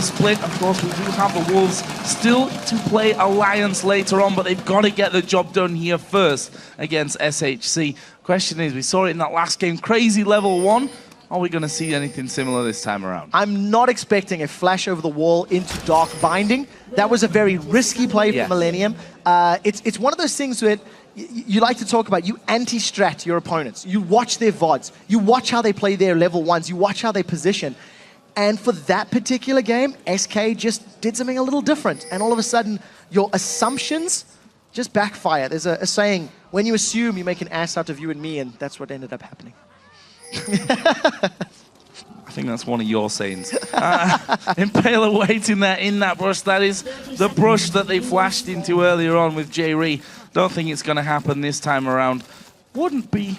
split. Of course, we do have the Wolves still to play Alliance later on, but they've got to get the job done here first against SHC. Question is, we saw it in that last game, crazy level 1. Are we going to see anything similar this time around? I'm not expecting a flash over the wall into Dark Binding. That was a very risky play for Millennium. It's one of those things that you like to talk about. You anti-strat your opponents. You watch their VODs. You watch how they play their level 1s. You watch how they position. And for that particular game, SK just did something a little different. And all of a sudden, your assumptions just backfire. There's a saying, when you assume, you make an ass out of you and me, and that's what ended up happening. I think that's one of your sayings. Impaler waiting there in that brush. That is the brush that they flashed into earlier on with J-Ree. Don't think it's going to happen this time around. Wouldn't be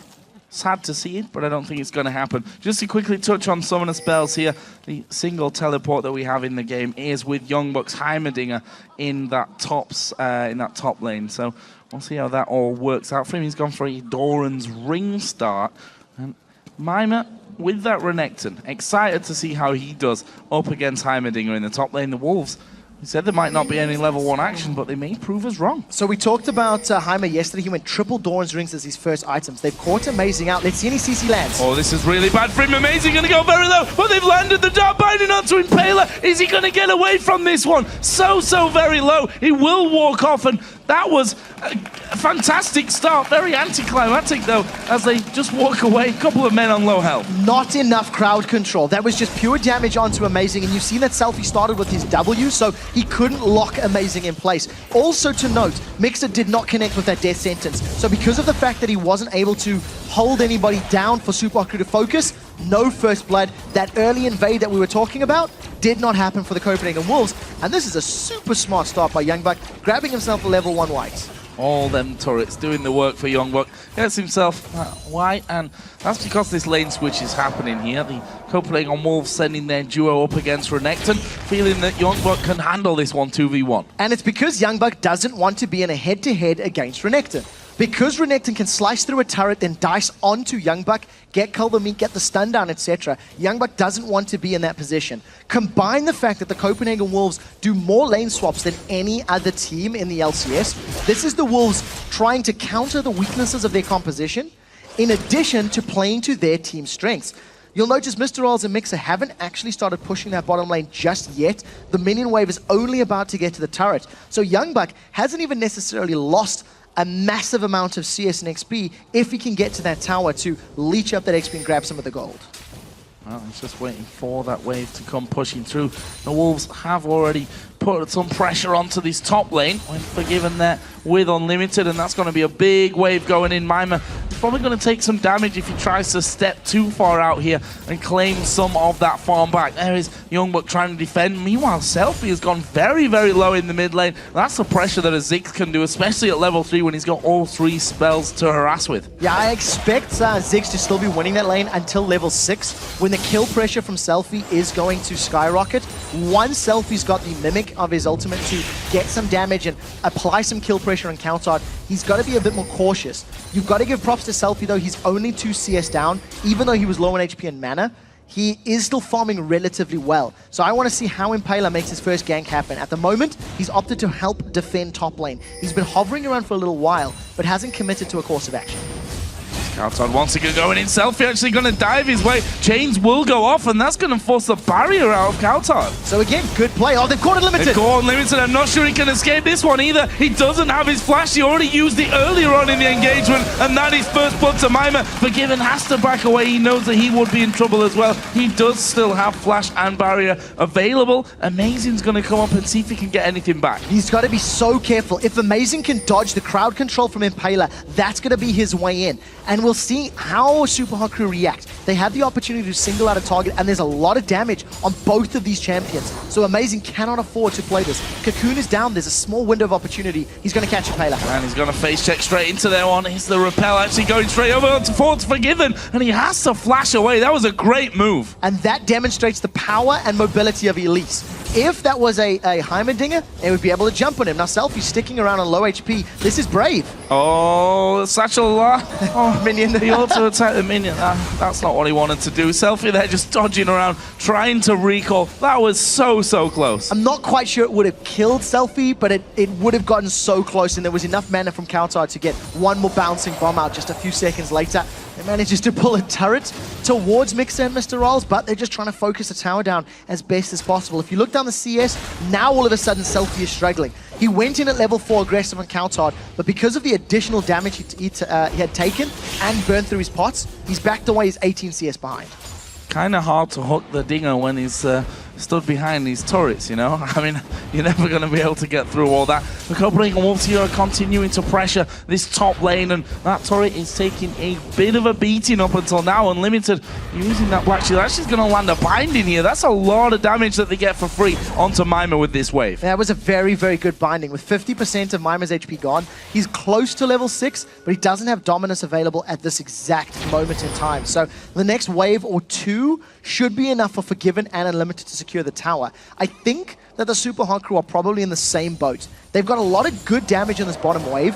sad to see it, but I don't think it's going to happen. Just to quickly touch on some of the spells here, the single teleport that we have in the game is with Youngbuck's Heimerdinger in that top lane. So we'll see how that all works out for him. He's gone for a Doran's ring start. And Mima with that Renekton, excited to see how he does up against Heimerdinger in the top lane. The Wolves, he said there might not be any level 1 action, but they may prove us wrong. So we talked about Heimer yesterday. He went triple Doran's rings as his first items. They've caught Amazing out. Let's see any CC lands. Oh, this is really bad for him. Amazing going to go very low, but they've landed the Dark Binding onto Impaler. Is he going to get away from this one? So very low. He will walk off, and that was a fantastic start. Very anticlimactic, though, as they just walk away. A couple of men on low health. Not enough crowd control. That was just pure damage onto Amazing, and you've seen that Selfie started with his W, so he couldn't lock Amazing in place. Also to note, Mixer did not connect with that death sentence. So because of the fact that he wasn't able to hold anybody down for Supa to focus, no first blood. That early invade that we were talking about did not happen for the Copenhagen Wolves. And this is a super smart start by Youngbuck, grabbing himself a level 1 white. All them turrets doing the work for Youngbuck. Gets himself white, and that's because this lane switch is happening here. The Copenhagen Wolves sending their duo up against Renekton, feeling that Youngbuck can handle this one 2v1. And it's because Youngbuck doesn't want to be in a head-to-head against Renekton. Because Renekton can slice through a turret, then dice onto Youngbuck, get Culver Meat, get the stun down, etc. Youngbuck doesn't want to be in that position. Combine the fact that the Copenhagen Wolves do more lane swaps than any other team in the LCS. This is the Wolves trying to counter the weaknesses of their composition, in addition to playing to their team's strengths. You'll notice Mr. Rolls and Mixer haven't actually started pushing that bottom lane just yet. The minion wave is only about to get to the turret. So Youngbuck hasn't even necessarily lost a massive amount of CS and XP if he can get to that tower to leech up that XP and grab some of the gold. Well, he's just waiting for that wave to come pushing through. The Wolves have already put some pressure onto this top lane when Forgiven there with Unlimited, and that's going to be a big wave going in. Mima is probably going to take some damage if he tries to step too far out here and claim some of that farm back. There is Youngbuck trying to defend. Meanwhile, Selfie has gone very low in the mid lane. That's the pressure that a Ziggs can do, especially at level 3 when he's got all 3 spells to harass with. Yeah, I expect Ziggs to still be winning that lane until level 6, when the kill pressure from Selfie is going to skyrocket. Once Selfie's got the Mimic of his ultimate to get some damage and apply some kill pressure and counter art, he's got to be a bit more cautious. You've got to give props to Selfie, though. He's only 2 CS down. Even though he was low on HP and mana, he is still farming relatively well. So I want to see how Impaler makes his first gank happen. At the moment, he's opted to help defend top lane. He's been hovering around for a little while, but hasn't committed to a course of action. Kauton once again going in. Selfie actually going to dive his way. Chains will go off, and that's going to force the barrier out of Kauton. So again, good play. Oh, they've caught Unlimited. They've caught Unlimited. I'm not sure he can escape this one either. He doesn't have his flash. He already used it earlier on in the engagement, and that is first blood to Mima. Forgiven has to back away. He knows that he would be in trouble as well. He does still have flash and barrier available. Amazing's going to come up and see if he can get anything back. He's got to be so careful. If Amazing can dodge the crowd control from Impaler, that's going to be his way in. And we'll see how Supa Crew react. They have the opportunity to single out a target, and there's a lot of damage on both of these champions. So Amazing cannot afford to play this. Cocoon is down. There's a small window of opportunity. He's going to catch Impaler. And he's going to face check straight into there one. Is the repel actually going straight over onto Forgiven, and he has to flash away. That was a great move. And that demonstrates the power and mobility of Elise. if that was a Heimerdinger, they would be able to jump on him. Now Selfie sticking around on low HP. This is brave. Oh, Satchel. Oh, Minion. He also attacked the minion. That's not what he wanted to do. Selfie there just dodging around, trying to recall. That was so close. I'm not quite sure it would have killed Selfie, but it would have gotten so close, and there was enough mana from Kautar to get one more bouncing bomb out just a few seconds later. It manages to pull a turret towards Mixer and Mr. Rolls, but they're just trying to focus the tower down as best as possible. If you look down the CS, now all of a sudden Selfie is struggling. He went in at level 4 aggressive on Kautar, but because of the additional damage he had taken and burned through his pots, he's backed away, his 18 CS behind. Kind of hard to hook the Dinger when he's stood behind these turrets, you know? I mean, you're never going to be able to get through all that. The Copenhagen Wolves here are continuing to pressure this top lane, and that turret is taking a bit of a beating up until now. Unlimited using that Black Shield. Actually, going to land a binding here. That's a lot of damage that they get for free onto Mima with this wave. That was a very good binding. With 50% of Mima's HP gone, he's close to level 6, but he doesn't have Dominus available at this exact moment in time. So the next wave or two should be enough for Forgiven and Unlimited to secure the tower. I think that the Super Hot Crew are probably in the same boat. They've got a lot of good damage in this bottom wave,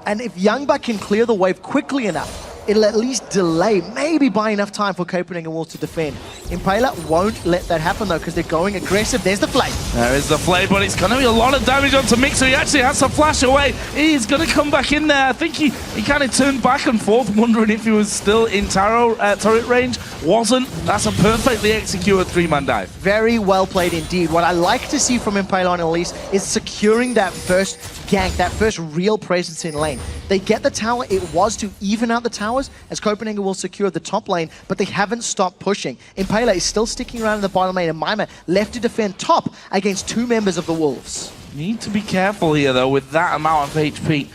and if Youngbuck can clear the wave quickly enough, it'll at least delay, maybe buy enough time for Copenhagen Wolves to defend. Impaler won't let that happen though, because they're going aggressive. There's the flame. There is the flame, but it's going to be a lot of damage onto Mixer. He actually has to flash away. He's going to come back in there. I think he kind of turned back and forth, wondering if he was still in turret range. Wasn't. That's a perfectly executed 3-man dive. Very well played indeed. What I like to see from Impaler and Elise is securing that first gank, that first real presence in lane. They get the tower. It was to even out the towers as Copenhagen will secure the top lane, but they haven't stopped pushing. Impaler is still sticking around in the bottom lane, and Mima left to defend top against 2 members of the Wolves. Need to be careful here, though, with that amount of HP.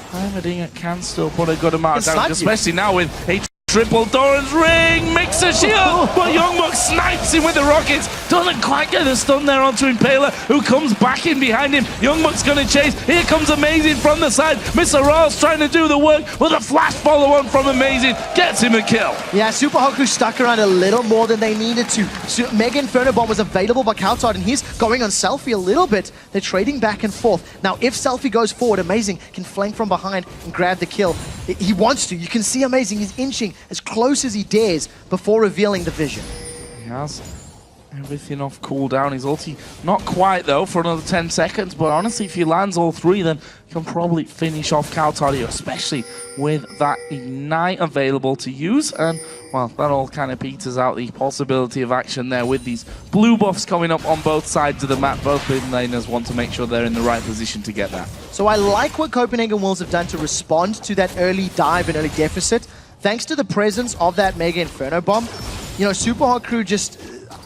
Heimerdinger can still put a good amount of damage, especially now with HP. Triple Doran's ring, Mixer shield, but Youngbuck snipes him with the rockets. Doesn't quite get the stun there onto Impaler, who comes back in behind him. Youngbuck's going to chase. Here comes Amazing from the side. Mr. Royals trying to do the work, but a flash follow-on from Amazing gets him a kill. Yeah, Super Hoku stuck around a little more than they needed to. Mega Inferno Bomb was available by Kautar, and he's going on Selfie a little bit. They're trading back and forth. Now, if Selfie goes forward, Amazing can flank from behind and grab the kill. He wants to. You can see Amazing. He's inching as close as he dares before revealing the vision. He has everything off cooldown. His ulti not quite though for another 10 seconds, but honestly if he lands all 3 then he can probably finish off Kautar here, especially with that Ignite available to use. And well, that all kind of peters out the possibility of action there with these blue buffs coming up on both sides of the map. Both mid laners want to make sure they're in the right position to get that. So I like what Copenhagen Wolves have done to respond to that early dive and early deficit. Thanks to the presence of that Mega Inferno Bomb, you know, Super Hot Crew just...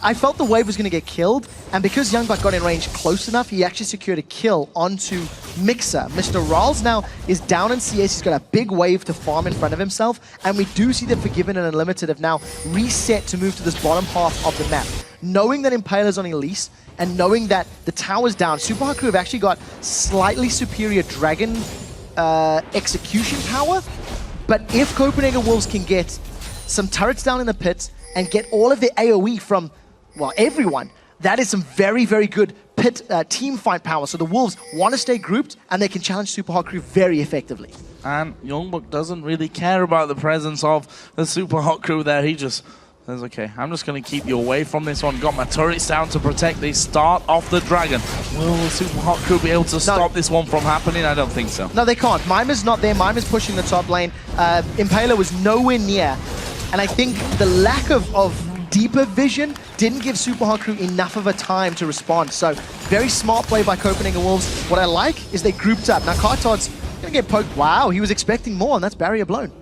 I felt the wave was going to get killed, and because Youngbuck got in range close enough, he actually secured a kill onto Mixer. Mr. Rawls now is down in CS. He's got a big wave to farm in front of himself, and we do see that Forgiven and Unlimited have now reset to move to this bottom half of the map. Knowing that Impaler's on Elise, and knowing that the tower's down, Super Hot Crew have actually got slightly superior Dragon execution power. But if Copenhagen Wolves can get some turrets down in the pit and get all of their AoE from, well, everyone, that is some very good pit team fight power. So the Wolves want to stay grouped, and they can challenge Super Hot Crew very effectively. And Youngbuck doesn't really care about the presence of the Super Hot Crew there. He just says, okay, I'm just going to keep you away from this one. Got my turrets down to protect the start of the Dragon. Will the Super Hot Crew be able to stop this one from happening? I don't think so. No, they can't. Mima's not there. Mima's pushing the top lane. Impaler was nowhere near. And I think the lack of deeper vision didn't give Super Hot Crew enough of a time to respond. So, very smart play by Copenhagen Wolves. What I like is they grouped up. Now, Kartod's going to get poked. Wow, he was expecting more, and that's barrier blown.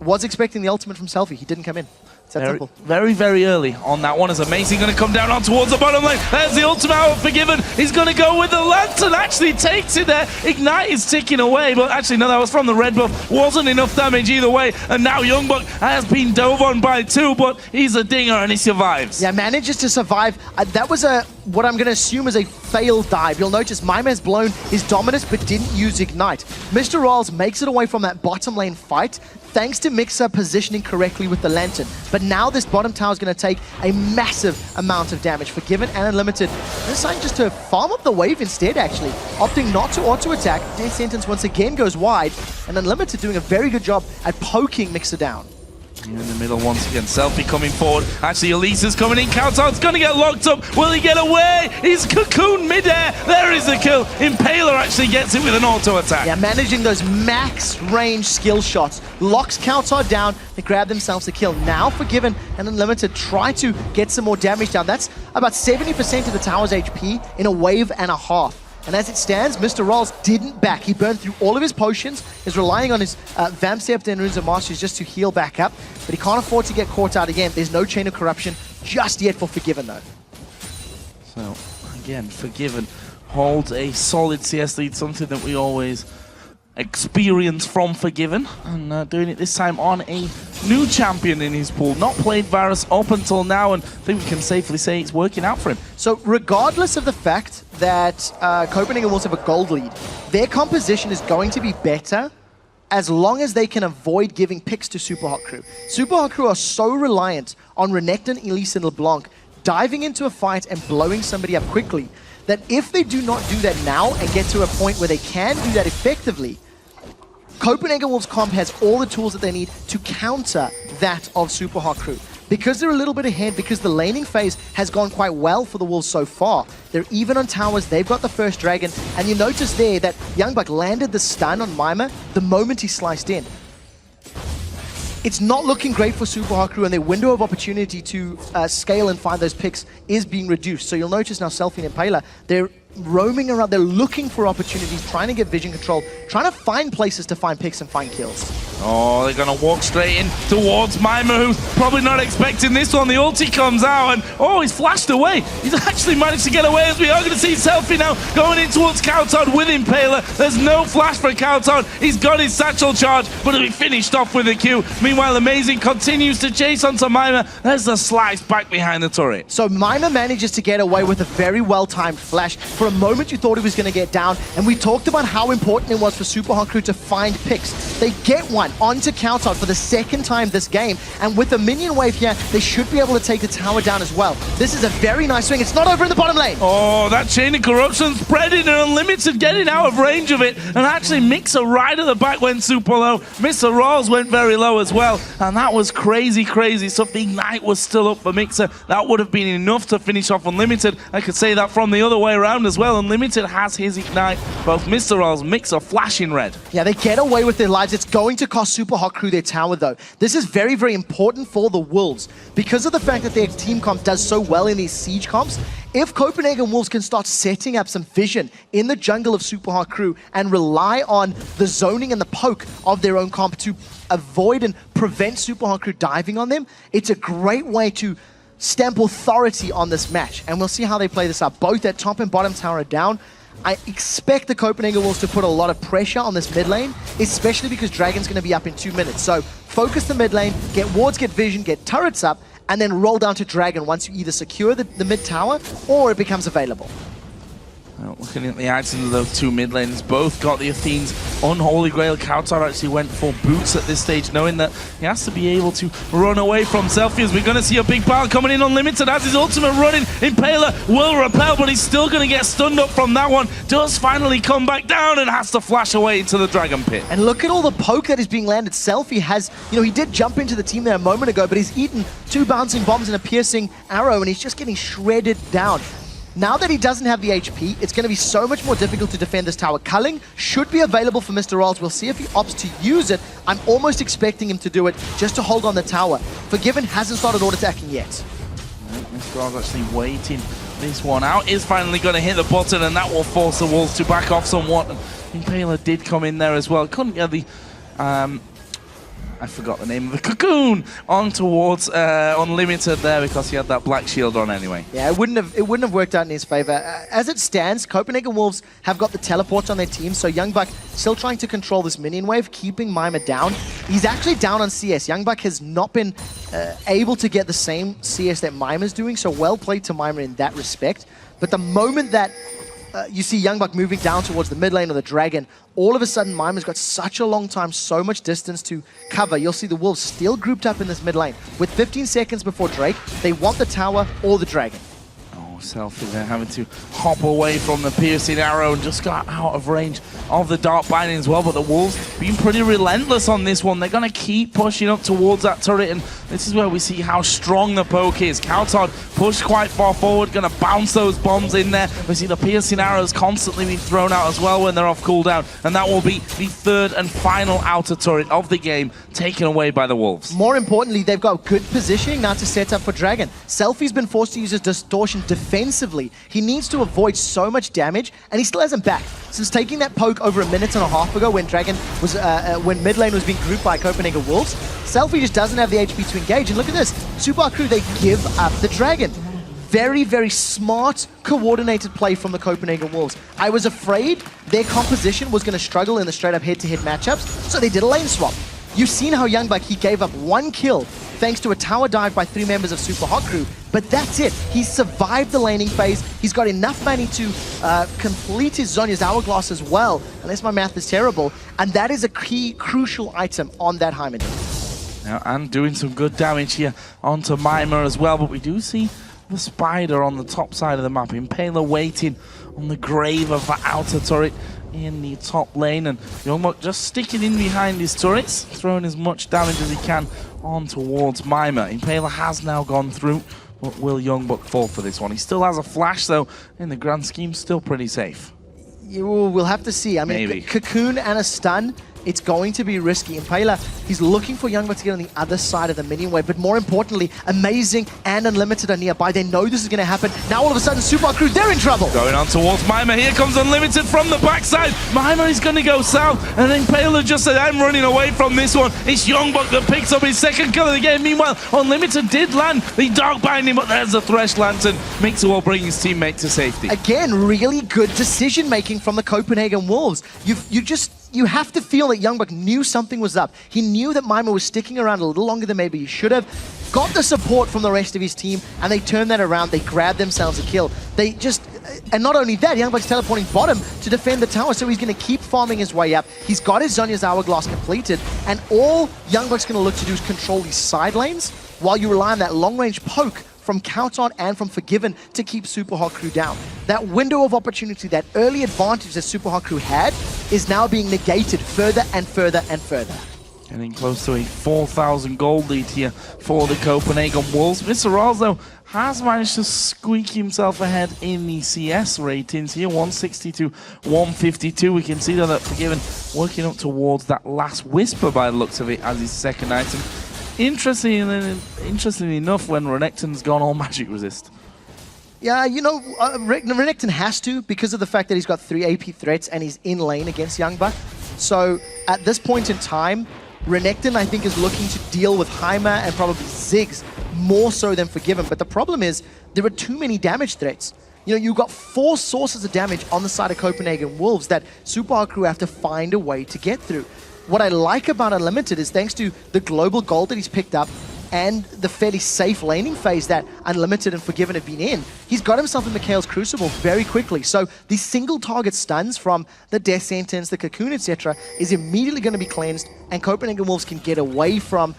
Was expecting the ultimate from Selfie. He didn't come in. Very early on that one. Is Amazing going to come down on towards the bottom lane. There's the ultimate out of Forgiven. He's going to go with the Lantern. Actually takes it there. Ignite is ticking away, but actually no, that was from the red buff. Wasn't enough damage either way. And now Youngbuck has been dove on by 2, but he's a dinger and he survives. Yeah, manages to survive. That was what I'm going to assume is a failed dive. You'll notice Mima has blown his Dominus but didn't use Ignite. Mr. Rawls makes it away from that bottom lane fight thanks to Mixer positioning correctly with the Lantern. But now this bottom tower is going to take a massive amount of damage. Forgiven and Unlimited, they're deciding just to farm up the wave instead, actually. Opting not to auto-attack. Death Sentence once again goes wide, and Unlimited doing a very good job at poking Mixer down. In the middle once again, Selfie coming forward. Actually, Elisa's coming in. Countdown's going to get locked up. Will he get away? He's cocooned midair. There is the kill. Impaler actually gets it with an auto attack. Yeah, managing those max range skill shots. Locks Countdown down. They grab themselves a kill. Now Forgiven and Unlimited try to get some more damage down. That's about 70% of the tower's HP in a wave and a half. And as it stands, Mr. Rolls didn't back. He burned through all of his potions, is relying on his Vamp Scepter and Runes of Masters just to heal back up, but he can't afford to get caught out again. There's no Chain of Corruption just yet for Forgiven, though. So, again, Forgiven holds a solid CS lead, something that we always experience from Forgiven, and doing it this time on a new champion in his pool. Not played Varus up until now, and I think we can safely say it's working out for him. So regardless of the fact that Copenhagen Wolves have a gold lead, their composition is going to be better as long as they can avoid giving picks to Super Hot Crew. Super Hot Crew are so reliant on Renekton, Elise, and LeBlanc diving into a fight and blowing somebody up quickly that if they do not do that now and get to a point where they can do that effectively, Copenhagen Wolves comp has all the tools that they need to counter that of Super Hot Crew. Because they're a little bit ahead, because the laning phase has gone quite well for the Wolves so far. They're even on towers, they've got the first dragon, and you notice there that Youngbuck landed the stun on Mimer the moment he sliced in. It's not looking great for Super Hot Crew, and their window of opportunity to scale and find those picks is being reduced. So you'll notice now Selfie and Impaler, they're roaming around, they're looking for opportunities, trying to get vision control, trying to find places to find picks and find kills. Oh, they're going to walk straight in towards Mimer, who's probably not expecting this one. The ulti comes out, and oh, he's flashed away. He's actually managed to get away, as we are going to see Selfie now going in towards Countdown with Impaler. There's no flash for Countdown. He's got his satchel charge, but it'll be finished off with a Q. Meanwhile, Amazing continues to chase onto Mimer. There's the slice back behind the turret. So Mimer manages to get away with a very well-timed flash. For a moment, you thought he was going to get down, and we talked about how important it was for Super Hot Crew to find picks. They get one onto Countdown for the second time this game, and with the minion wave here, they should be able to take the tower down as well. This is a very nice swing. It's not over in the bottom lane. Oh, that Chain of Corruption spreading and Unlimited getting out of range of it, and actually Mixer right at the back went super low. Mr. Rawls went very low as well, and that was crazy, crazy stuff. The Ignite was still up for Mixer. That would have been enough to finish off Unlimited. I could say that from the other way around as well. Unlimited has his Ignite. Both Mr. Rawls, Mixer flashing red. Yeah, they get away with their lives. It's going to cost Super Hot Crew their tower, though. This is very, very important for the Wolves. Because of the fact that their team comp does so well in these siege comps, if Copenhagen Wolves can start setting up some vision in the jungle of Super Hot Crew and rely on the zoning and the poke of their own comp to avoid and prevent Super Hot Crew diving on them, it's a great way to stamp authority on this match. And we'll see how they play this up. Both at top and bottom tower are down. I expect the Copenhagen Wolves to put a lot of pressure on this mid lane, especially because Dragon's going to be up in 2 minutes. So focus the mid lane, get wards, get vision, get turrets up, and then roll down to Dragon once you either secure the mid tower or it becomes available. Well, looking at the actions of those two mid lanes, both got the Athene's Unholy Grail. Kautar actually went for boots at this stage, knowing that he has to be able to run away from Selfie. As we're going to see a big bar coming in Unlimited as his ultimate running. Impaler will repel, but he's still going to get stunned up from that one. Does finally come back down and has to flash away into the Dragon Pit. And look at all the poke that is being landed. Selfie has, he did jump into the team there a moment ago, but he's eaten 2 bouncing bombs and a piercing arrow, and he's just getting shredded down. Now that he doesn't have the HP, it's going to be so much more difficult to defend this tower. Culling should be available for Mr. Rolls. We'll see if he opts to use it. I'm almost expecting him to do it just to hold on the tower. Forgiven hasn't started auto-attacking yet. Mr. Rolls actually waiting this one out. Is finally going to hit the button, and that will force the Wolves to back off somewhat. And Impaler did come in there as well. Couldn't get the... I forgot the name of the cocoon on towards Unlimited there because he had that black shield on anyway. Yeah, it wouldn't have worked out in his favor. As it stands, Copenhagen Wolves have got the teleports on their team, so Youngbuck still trying to control this minion wave, keeping Mimer down. He's actually down on CS. Youngbuck has not been able to get the same CS that Mimer's doing, so well played to Mimer in that respect. But the moment that you see Youngbuck moving down towards the mid lane of the Dragon. All of a sudden, Mimer's got such a long time, so much distance to cover. You'll see the Wolves still grouped up in this mid lane. With 15 seconds before Drake, they want the tower or the Dragon. Selfie there, having to hop away from the piercing arrow and just got out of range of the dark binding as well. But the Wolves being pretty relentless on this one. They're going to keep pushing up towards that turret, and this is where we see how strong the poke is. Coutard pushed quite far forward, going to bounce those bombs in there. We see the piercing arrows constantly being thrown out as well when they're off cooldown, and that will be the third and final outer turret of the game taken away by the Wolves. More importantly, they've got good positioning now to set up for Dragon. Selfie's been forced to use his distortion defensively. He needs to avoid so much damage, and he still hasn't backed. Since taking that poke over a minute and a half ago when Dragon was, when mid lane was being grouped by Copenhagen Wolves, Selfie just doesn't have the HP to engage. And look at this, Supa crew, they give up the Dragon. Very, very smart, coordinated play from the Copenhagen Wolves. I was afraid their composition was going to struggle in the straight-up head-to-head matchups, so they did a lane swap. You've seen how Youngbuck, he gave up 1 kill thanks to a tower dive by 3 members of Super Hot Crew, but that's it. He survived the laning phase. He's got enough money to complete his Zhonya's Hourglass as well, unless my math is terrible, and that is a key, crucial item on that Heimerdinger. Now, and doing some good damage here onto Mimer as well, but we do see the Spider on the top side of the map. Impaler waiting on the grave of the outer turret in the top lane, and Youngbuck just sticking in behind his turrets, throwing as much damage as he can on towards Mimer. Impaler has now gone through, but will Youngbuck fall for this one? He still has a flash, though. In the grand scheme, still pretty safe. We'll have to see. I mean, Cocoon and a stun, it's going to be risky. Impaler, he's looking for Youngbuck to get on the other side of the minion wave, but more importantly, Amazing and Unlimited are nearby. They know this is going to happen. Now all of a sudden, Super Crew, they're in trouble. Going on towards Mimer. Here comes Unlimited from the backside. Mimer is going to go south, and then Impaler just said, I'm running away from this one. It's Youngbuck that picks up his second kill of the game. Meanwhile, Unlimited did land the Dark Binding, but there's the Thresh Lantern. Mixer will bring his teammate to safety. Again, really good decision-making from the Copenhagen Wolves. You have to feel that Youngbuck knew something was up. He knew that Mimer was sticking around a little longer than maybe he should have. Got the support from the rest of his team, and they turned that around. They grabbed themselves a kill. They just, and not only that, Youngbuck's teleporting bottom to defend the tower, so he's going to keep farming his way up. He's got his Zhonya's Hourglass completed, and all Youngbuck's going to look to do is control these side lanes while you rely on that long-range poke from Countout and from Forgiven to keep Super Hot Crew down. That window of opportunity, that early advantage that Super Hot Crew had, is now being negated further and further and further. Getting close to a 4,000 gold lead here for the Copenhagen Wolves. Viscerals, though, has managed to squeak himself ahead in the CS ratings here, 160 to 152. We can see that Forgiven working up towards that last Whisper by the looks of it as his second item. Interestingly enough, when Renekton's gone all magic resist. Yeah, you know, Renekton has to because of the fact that he's got 3 AP threats and he's in lane against Youngbuck. So at this point in time, Renekton, I think, is looking to deal with Heimer and probably Ziggs more so than Forgiven. But the problem is there are too many damage threats. You know, you've got 4 sources of damage on the side of Copenhagen Wolves that Super Hot Crew have to find a way to get through. What I like about Unlimited is thanks to the global gold that he's picked up and the fairly safe laning phase that Unlimited and Forgiven have been in, he's got himself in Mikhail's Crucible very quickly. So these single target stuns from the Death Sentence, the Cocoon, etc. is immediately going to be cleansed, and Copenhagen Wolves can get away from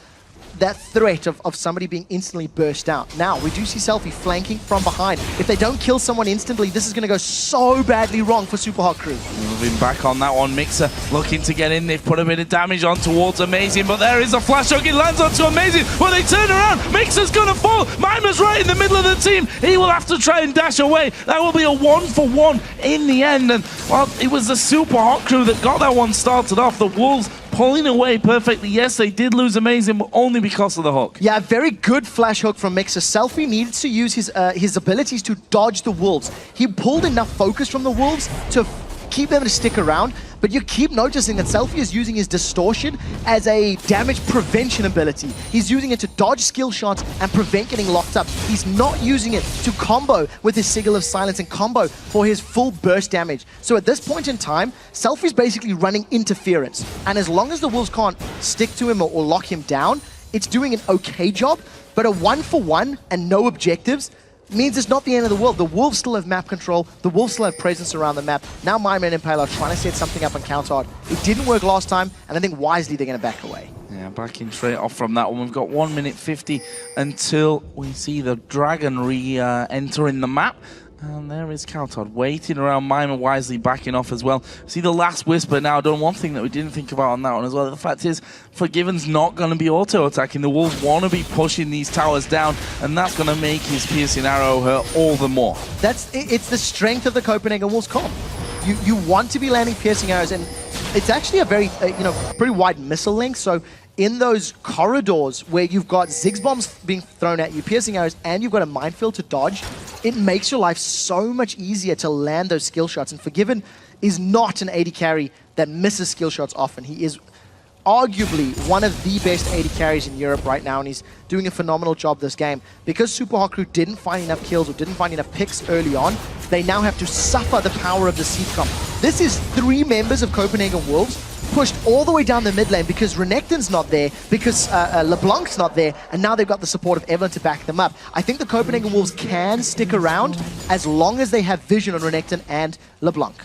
that threat of somebody being instantly burst out. Now, we do see Selfie flanking from behind. If they don't kill someone instantly, this is going to go so badly wrong for Super Hot Crew. Moving back on that one, Mixer looking to get in. They've put a bit of damage on towards Amazing, but there is a flash hook. It lands onto Amazing. Well, they turn around. Mixer's going to fall. Mimer's right in the middle of the team. He will have to try and dash away. That will be a 1-for-1 in the end. And, well, it was the Super Hot Crew that got that one started off. The Wolves pulling away perfectly. Yes, they did lose Amazing, but only because of the hook. Yeah, very good flash hook from Mixer. Selfie needed to use his abilities to dodge the Wolves. He pulled enough focus from the Wolves to keep them to stick around, but you keep noticing that Selfie is using his distortion as a damage prevention ability. He's using it to dodge skill shots and prevent getting locked up. He's not using it to combo with his Sigil of Silence and combo for his full burst damage. So at this point in time, Selfie's basically running interference. And as long as the Wolves can't stick to him or lock him down, it's doing an okay job, but a 1-for-1 and no objectives means it's not the end of the world. The Wolves still have map control. The Wolves still have presence around the map. Now Mime and Impale are trying to set something up on counter. It didn't work last time, and I think wisely they're going to back away. Yeah, backing straight off from that one. We've got 1 minute 50 until we see the Dragon re-entering the map. And there is Countodd waiting around, Mime and wisely backing off as well. See the last Whisper now done. One thing that we didn't think about on that one as well, the fact is Forgiven's not going to be auto-attacking. The Wolves want to be pushing these towers down, and that's going to make his Piercing Arrow hurt all the more. It's the strength of the Copenhagen Wolves comp. You want to be landing Piercing Arrows, and it's actually a very pretty wide missile length, so in those corridors where you've got Ziggs bombs being thrown at you, Piercing Arrows, and you've got a minefield to dodge, it makes your life so much easier to land those skill shots. And Forgiven is not an AD carry that misses skill shots often. He is arguably one of the best AD carries in Europe right now, and he's doing a phenomenal job this game. Because Super Hot Crew didn't find enough kills or didn't find enough picks early on, they now have to suffer the power of the seed comp. This is 3 members of Copenhagen Wolves pushed all the way down the mid lane because Renekton's not there, because LeBlanc's not there, and now they've got the support of Evelyn to back them up. I think the Copenhagen Wolves can stick around as long as they have vision on Renekton and LeBlanc.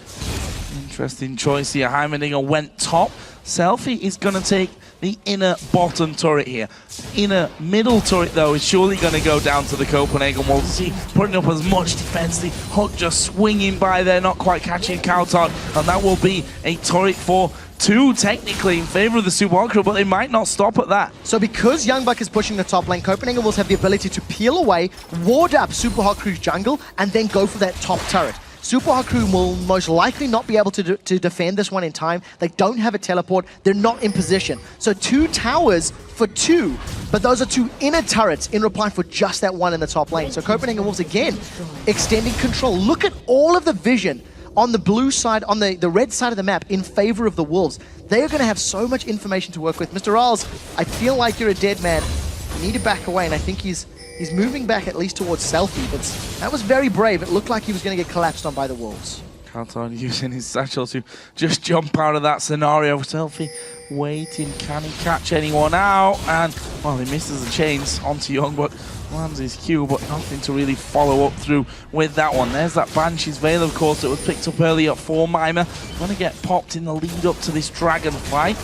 Interesting choice here. Heimerdinger went top. Selfie is going to take the inner bottom turret here. Inner middle turret, though, is surely going to go down to the Copenhagen Wolves. See, putting up as much defense. The Hook just swinging by there, not quite catching Countodd, and that will be a turret for 2 technically in favor of the Super Hot Crew, but they might not stop at that. So because Youngbuck is pushing the top lane, Copenhagen Wolves have the ability to peel away, ward up Super Hot Crew's jungle, and then go for that top turret. Super Hot Crew will most likely not be able to defend this one in time. They don't have a teleport. They're not in position. So 2 towers for 2, but those are 2 inner turrets in reply for just that one in the top lane. So Copenhagen Wolves again extending control. Look at all of the vision on the blue side, on the red side of the map in favor of the Wolves. They are going to have so much information to work with. Mr. Riles, I feel like you're a dead man. You need to back away, and I think he's moving back at least towards Selfie, but that was very brave. It looked like he was going to get collapsed on by the Wolves. Countodd using his satchel to just jump out of that scenario. Selfie waiting, can he catch anyone out? And, well, he misses the chains onto Youngbuck. Lands his Q, but nothing to really follow up through with that one. There's that Banshee's Veil, of course, that was picked up earlier for Mimer. Going to get popped in the lead up to this Dragon fight.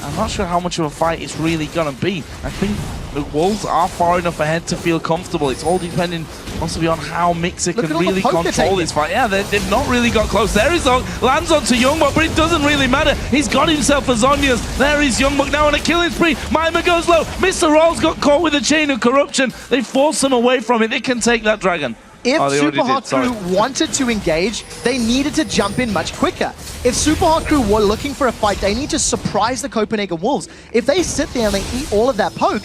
I'm not sure how much of a fight it's really going to be. I think the Wolves are far enough ahead to feel comfortable. It's all depending possibly on how Mixer can really control this fight. Yeah, they've not really got close. There is lands onto Youngbuck, but it doesn't really matter. He's got himself a Zhonya's. There is Youngbuck now on a killing spree. Mimer goes low. Mr. Rolls got caught with a chain of corruption. They force him away from it. They can take that Dragon. If Super Hot Crew wanted to engage, they needed to jump in much quicker. If Super Hot Crew were looking for a fight, they need to surprise the Copenhagen Wolves. If they sit there and they eat all of that poke,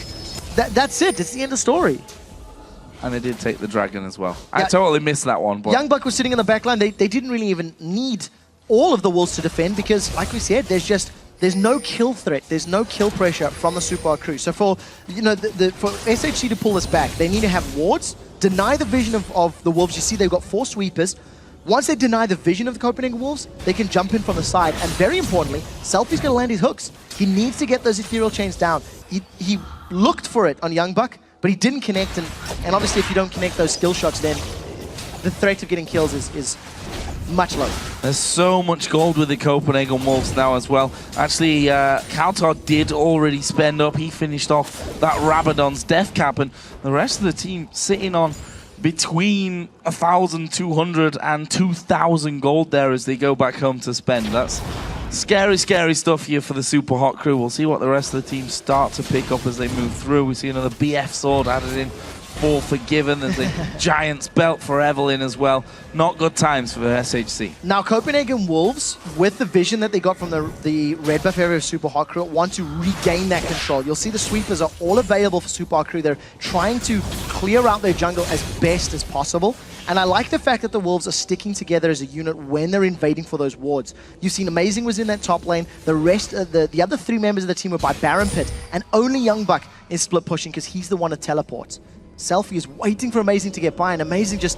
that's it. It's the end of the story. And they did take the Dragon as well. I totally missed that one. But Youngbuck was sitting in the back line. They didn't really even need all of the Wolves to defend because, like we said, there's no kill threat. There's no kill pressure from the Super Hot Crew. So for for SHC to pull this back, they need to have wards, deny the vision of the Wolves. You see they've got 4 sweepers. Once they deny the vision of the Copenhagen Wolves, they can jump in from the side. And very importantly, Selfie's going to land his hooks. He needs to get those ethereal chains down. He looked for it on Youngbuck, but he didn't connect. And obviously, if you don't connect those skill shots, then the threat of getting kills is much lower. There's so much gold with the Copenhagen Wolves now as well. Actually, Countodd did already spend up. He finished off that Rabadon's death cap, and the rest of the team sitting on between 1,200 and 2,000 gold there as they go back home to spend. That's scary, scary stuff here for the Super Hot Crew. We'll see what the rest of the team start to pick up as they move through. We see another BF sword added in for Forgiven. There's a Giant's belt for Evelyn as well. Not good times for the SHC. Now, Copenhagen Wolves, with the vision that they got from the red buff area of Super Hot Crew, want to regain that control. You'll see the sweepers are all available for Super Hot Crew. They're trying to clear out their jungle as best as possible. And I like the fact that the Wolves are sticking together as a unit when they're invading for those wards. You've seen Amazing was in that top lane. The rest, the other 3 members of the team were by Baron Pit. And only Youngbuck is split pushing because he's the one that teleports. Selfie is waiting for Amazing to get by, and Amazing just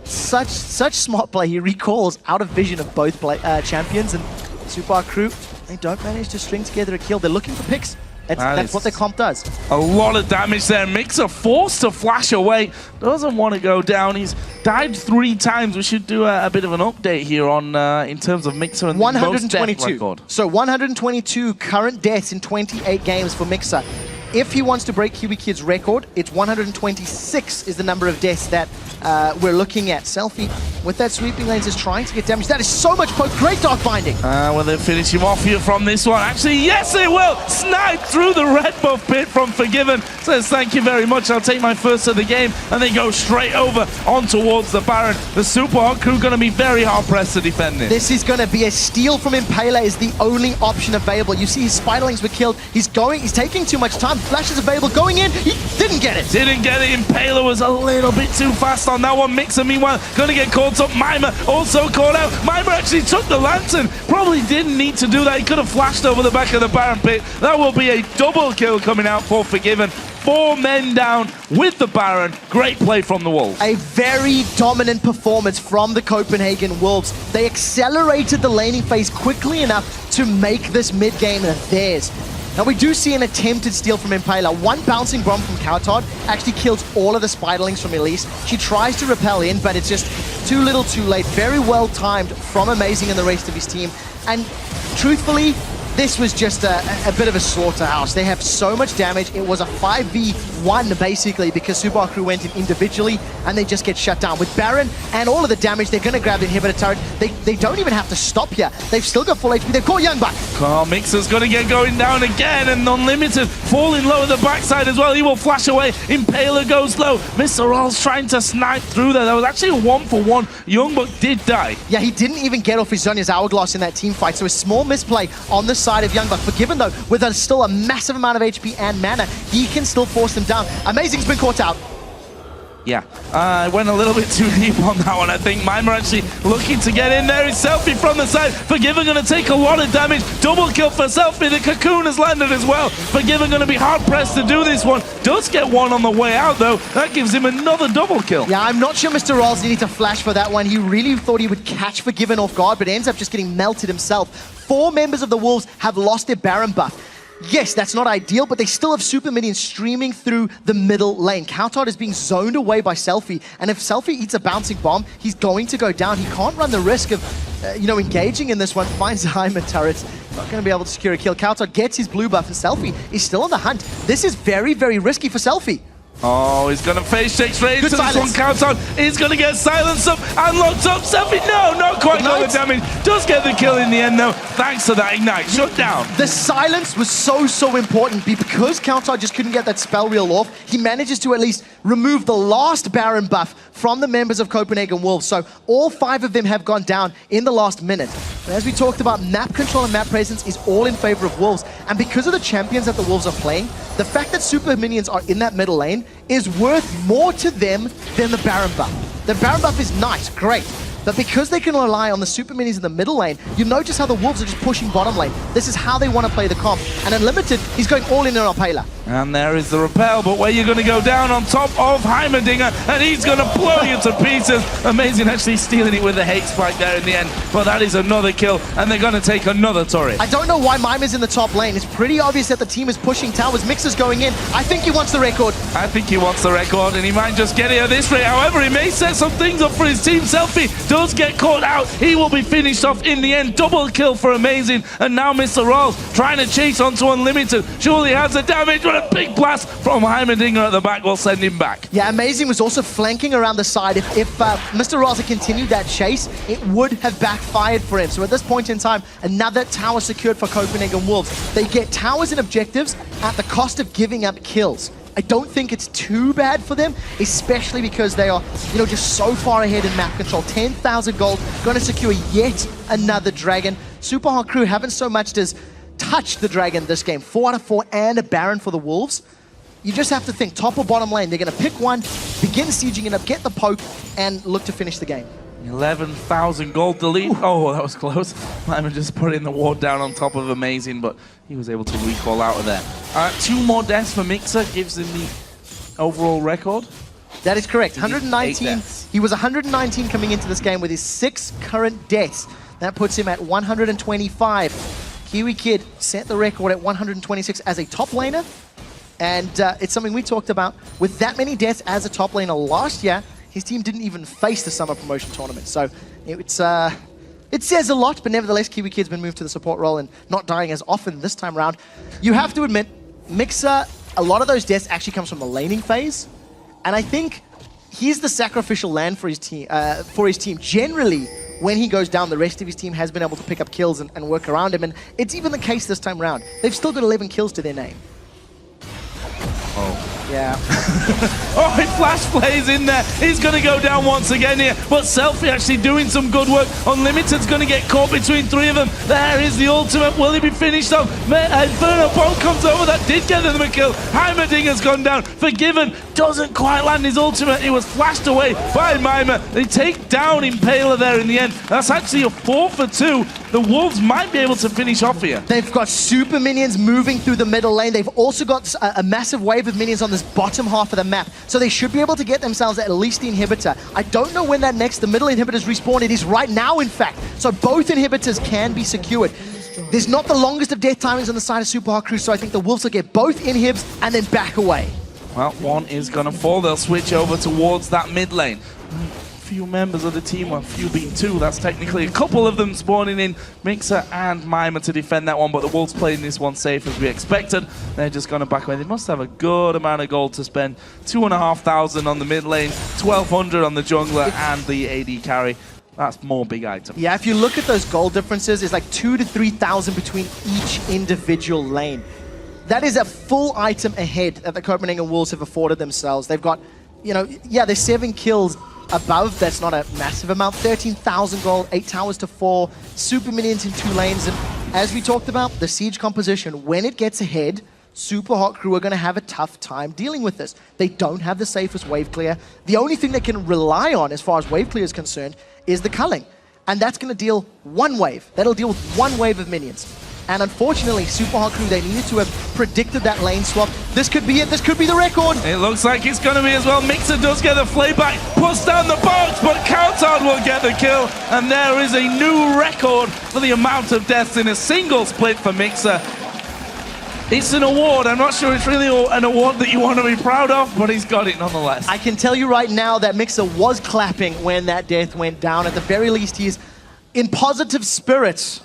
such smart play. He recalls out of vision of both champions, and Super Hot Crew, they don't manage to string together a kill. They're looking for picks. That's what the comp does. A lot of damage there. Mixer forced to flash away. Doesn't want to go down. He's died 3 times. We should do a bit of an update here on in terms of Mixer and 122. Most death record. So 122 current deaths in 28 games for Mixer. If he wants to break QBKid's record, it's 126 is the number of deaths that we're looking at. Selfie with that sweeping lanes is trying to get damage. That is so much poke. Great dark binding. Will they finish him off here from this one? Actually, yes, they will. Snipe through the red buff pit from Forgiven. Says, thank you very much. I'll take my first of the game. And they go straight over on towards the Baron. The Super Hot crew going to be very hard pressed to defend this. This is going to be a steal from Impaler is the only option available. You see his Spiderlings were killed. He's taking too much time. Flash is available. Going in. He didn't get it. Didn't get it. Impaler was a little bit too fast on that one. Mixer, meanwhile, going to get caught up. Mimer also caught out. Mimer actually took the Lantern. Probably didn't need to do that. He could have flashed over the back of the Baron pit. That will be a double kill coming out for Forgiven. 4 men down with the Baron. Great play from the Wolves. A very dominant performance from the Copenhagen Wolves. They accelerated the laning phase quickly enough to make this mid-game theirs. Now we do see an attempted steal from Impaler. One bouncing bomb from Cowtod actually kills all of the Spiderlings from Elise. She tries to repel in, but it's just too little too late. Very well timed from Amazing and the rest of his team. And truthfully, this was just a bit of a slaughterhouse. They have so much damage. It was a 5v1 basically because Supa crew went in individually and they just get shut down. With Baron and all of the damage, they're going to grab the inhibitor turret. They don't even have to stop here. They've still got full HP. They've caught Youngbuck. Oh, Mixer's going to get going down again and Unlimited falling low at the backside as well. He will flash away. Impaler goes low. Mr. Rolls trying to snipe through there. That was actually a 1-for-1. Youngbuck did die. Yeah, he didn't even get off his Zhonya's Hourglass in that team fight. So a small misplay on the side of Youngbuck. Forgiven though, with still a massive amount of HP and mana, he can still force them down. Amazing's been caught out. Yeah, I went a little bit too deep on that one. I think Mimer actually looking to get in there. His Selfie from the side. Forgiven going to take a lot of damage. Double kill for Selfie. The Cocoon has landed as well. Forgiven going to be hard pressed to do this one. Does get one on the way out though. That gives him another double kill. Yeah, I'm not sure Mr. Rolls needed to flash for that one. He really thought he would catch Forgiven off guard, but ends up just getting melted himself. 4 members of the Wolves have lost their Baron buff. Yes, that's not ideal, but they still have super minions streaming through the middle lane. Cowtod is being zoned away by Selfie, and if Selfie eats a bouncing bomb, he's going to go down. He can't run the risk of, engaging in this one. Finds a Hyman turret. Not going to be able to secure a kill. Cowtod gets his blue buff, and Selfie is still on the hunt. This is very, very risky for Selfie. Oh, he's going to face check straight into this one. Cowtod is going to get silenced up and locked up. Selfie, no, not quite got the damage. Does get the kill in the end though, thanks to that Ignite. Shut down. The silence was so important because Cowtod just couldn't get that spell reel off. He manages to at least remove the last Baron buff from the members of Copenhagen Wolves. So all 5 of them have gone down in the last minute. But as we talked about, map control and map presence is all in favor of Wolves. And because of the champions that the Wolves are playing, the fact that super minions are in that middle lane is worth more to them than the Baron buff. The Baron buff is nice, great. But because they can rely on the super minis in the middle lane, you notice how the Wolves are just pushing bottom lane. This is how they want to play the comp. And Unlimited, he's going all in on Impaler. And there is the repel, but where you're going to go down on top of Heimerdinger, and he's going to blow you to pieces. Amazing actually stealing it with the hate spike there in the end, but that is another kill, and they're going to take another turret. I don't know why Mimer's in the top lane. It's pretty obvious that the team is pushing towers. Mixer's going in. I think he wants the record. I think he wants the record, and he might just get it at this rate. However, he may set some things up for his team. Selfie does get caught out. He will be finished off in the end. Double kill for Amazing, and now Mr. Rolls trying to chase onto Unlimited. Surely has the damage, but a big blast from Heimerdinger at the back will send him back. Yeah, Amazing was also flanking around the side. If Mr. Rolls had continued that chase, it would have backfired for him. So at this point in time, another tower secured for Copenhagen Wolves. They get towers and objectives at the cost of giving up kills. I don't think it's too bad for them, especially because they are, just so far ahead in map control. 10,000 gold, going to secure yet another dragon. Super Hot crew haven't so much as touched the dragon this game. 4 out of 4 and a Baron for the Wolves. You just have to think top or bottom lane. They're going to pick one, begin sieging it up, get the poke, and look to finish the game. 11,000 gold delete. Oh, that was close. Lyman just put in the ward down on top of Amazing, but he was able to recall out of there. 2 more deaths for Mixer gives him the overall record. That is correct. 119. He was 119 coming into this game with his 6 current deaths. That puts him at 125. Kiwi Kid set the record at 126 as a top laner. And it's something we talked about. With that many deaths as a top laner last year, his team didn't even face the summer promotion tournament. So it says a lot, but nevertheless, Kiwi Kid's been moved to the support role and not dying as often this time around. You have to admit, Mixer, a lot of those deaths actually comes from the laning phase. And I think he's the sacrificial land for his team. Generally, when he goes down, the rest of his team has been able to pick up kills and work around him. And it's even the case this time around. They've still got 11 kills to their name. Oh. Yeah. Oh, he flash plays in there. He's going to go down once again here. But Selfie actually doing some good work. Unlimited's going to get caught between three of them. There is the ultimate. Will he be finished off? Inferno Bolt comes over. That did get them a kill. Heimerdinger's gone down. Forgiven doesn't quite land his ultimate. He was flashed away by Mimer. They take down Impaler there in the end. That's actually a 4 for 2. The Wolves might be able to finish off here. They've got super minions moving through the middle lane. They've also got a massive wave of minions on this bottom half of the map. So they should be able to get themselves at least the inhibitor. I don't know when that the middle inhibitors respawn. It is right now, in fact. So both inhibitors can be secured. There's not the longest of death timings on the side of Super Hot Crew, so I think the Wolves will get both inhibs and then back away. Well, one is going to fall. They'll switch over towards that mid lane. Few members of the team, well, few being two, that's technically a couple of them spawning in, Mixer and Mimer to defend that one, but the Wolves playing this one safe as we expected. They're just going to back away. They must have a good amount of gold to spend. 2,500 on the mid lane, 1,200 on the jungler and the AD carry. That's more big items. Yeah, if you look at those gold differences, it's like 2,000 to 3,000 between each individual lane. That is a full item ahead that the Copenhagen Wolves have afforded themselves. They've got, there's 7 kills above. That's not a massive amount. 13,000 gold, 8 towers to 4, super minions in 2 lanes. And as we talked about, the siege composition, when it gets ahead, Super Hot Crew are going to have a tough time dealing with this. They don't have the safest wave clear. The only thing they can rely on as far as wave clear is concerned is the culling. And that's going to deal 1 wave. That'll deal with 1 wave of minions. And unfortunately, Super Hot Crew, they needed to have predicted that lane swap. This could be it. This could be the record. It looks like it's going to be as well. Mixer does get the flayback, puts down the box, but Coutard will get the kill. And there is a new record for the amount of deaths in a single split for Mixer. It's an award. I'm not sure it's really an award that you want to be proud of, but he's got it nonetheless. I can tell you right now that Mixer was clapping when that death went down. At the very least, he is in positive spirits,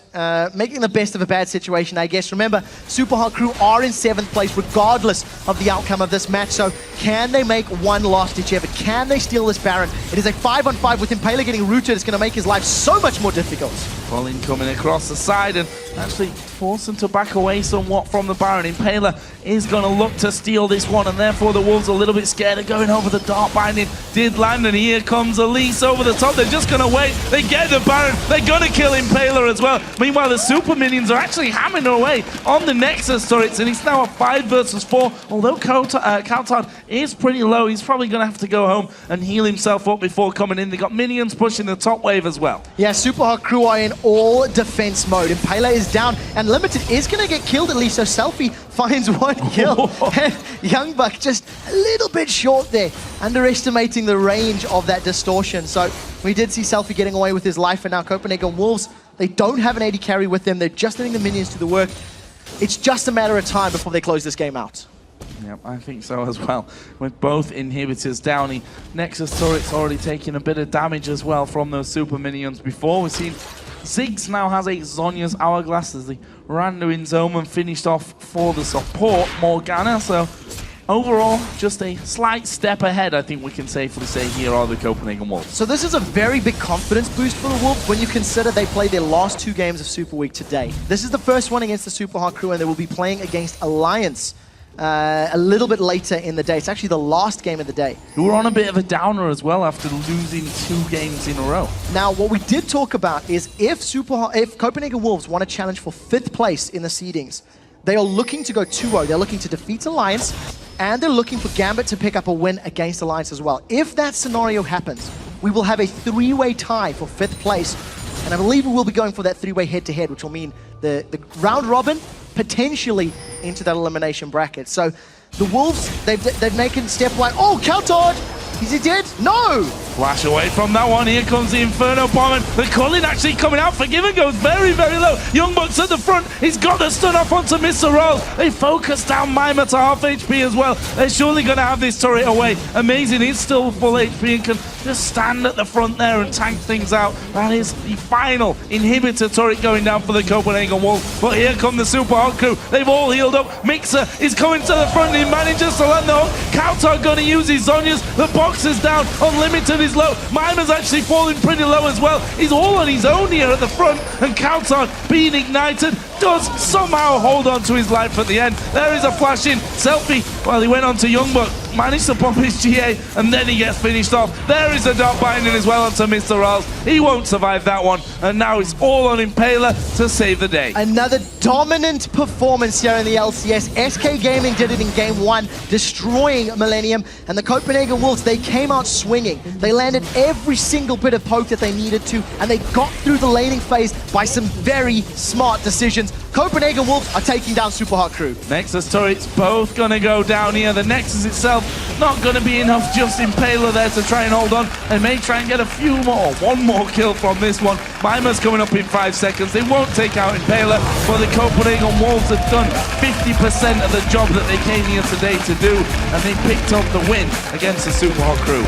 making the best of a bad situation, I guess. Remember, Super Hot Crew are in 7th place regardless of the outcome of this match, so can they make one last ditch effort? Can they steal this Baron? It is a 5-on-5 with Impaler getting rooted. It's going to make his life so much more difficult. Colin coming across the side and actually force him to back away somewhat from the Baron. Impaler is going to look to steal this one, and therefore the Wolves are a little bit scared of going over the Dark Binding. Did land, and here comes Elise over the top. They're just going to wait. They get the Baron. They're going to kill Impaler as well. Meanwhile, the super minions are actually hammering away on the Nexus turrets, and it's now a 5 versus 4. Although Coutard is pretty low, he's probably going to have to go home and heal himself up before coming in. They got minions pushing the top wave as well. Yeah, Super Hot Crew are in all defense mode. Impaler is down, and Limited is going to get killed at least, so Selfie finds 1 kill. And Youngbuck just a little bit short there, underestimating the range of that distortion. So we did see Selfie getting away with his life, and now Copenhagen Wolves, they don't have an AD carry with them. They're just letting the minions do the work. It's just a matter of time before they close this game out. Yep, I think so as well. With both inhibitors down, the Nexus turret's already taking a bit of damage as well from those super minions before. We've seen Ziggs now has a Zhonya's Hourglass as the Randuin's Omen finished off for the support Morgana. So overall, just a slight step ahead, I think we can safely say here are the Copenhagen Wolves. So this is a very big confidence boost for the Wolves when you consider they played their last 2 games of Super Week today. This is the first one against the Super Hot Crew, and they will be playing against Alliance a little bit later in the day. It's actually the last game of the day. Who were on a bit of a downer as well after losing 2 games in a row. Now, what we did talk about is if Copenhagen Wolves want to challenge for 5th place in the seedings, they are looking to go 2-0. They're looking to defeat Alliance, and they're looking for Gambit to pick up a win against Alliance as well. If that scenario happens, we will have a 3-way tie for 5th place, and I believe we will be going for that 3-way head-to-head, which will mean the round robin, potentially into that elimination bracket. So the Wolves, they've taken step 1. Oh, Coutard! Is he dead? No! Flash away from that one. Here comes the Inferno Bomb. And the culling actually coming out. Forgiven goes very, very low. Youngbuck's at the front. He's got the stun off onto Mr. Rolls. They focus down Mima to half HP as well. They're surely going to have this turret away. Amazing. He's still full HP and can just stand at the front there and tank things out. That is the final inhibitor turret going down for the Copenhagen Wolves. But here come the Super Hot crew. They've all healed up. Mixer is coming to the front. He manages to land the hook. Kautar going to use his Zonias. The box is down. Unlimited is low. Mima's actually falling pretty low as well. He's all on his own here at the front. And Kautar being ignited does somehow hold on to his life at the end. There is a flash in. Selfie, well, he went on to Youngbuck. Managed to pop his GA and then he gets finished off. There is a dot binding as well onto Mr. Riles. He won't survive that one. And now it's all on Impaler to save the day. Another dominant performance here in the LCS. SK Gaming did it in game 1, destroying Millennium. And the Copenhagen Wolves, they came out swinging. They landed every single bit of poke that they needed to, and they got through the laning phase by some very smart decisions. Copenhagen Wolves are taking down Super Hot crew. Nexus turrets both going to go down here. The Nexus itself not going to be enough. Just Impaler there to try and hold on. They may try and get a few more. One more kill from this one. Mima's coming up in 5 seconds. They won't take out Impaler, but the Copenhagen Wolves have done 50% of the job that they came here today to do, and they picked up the win against the Super Hot crew.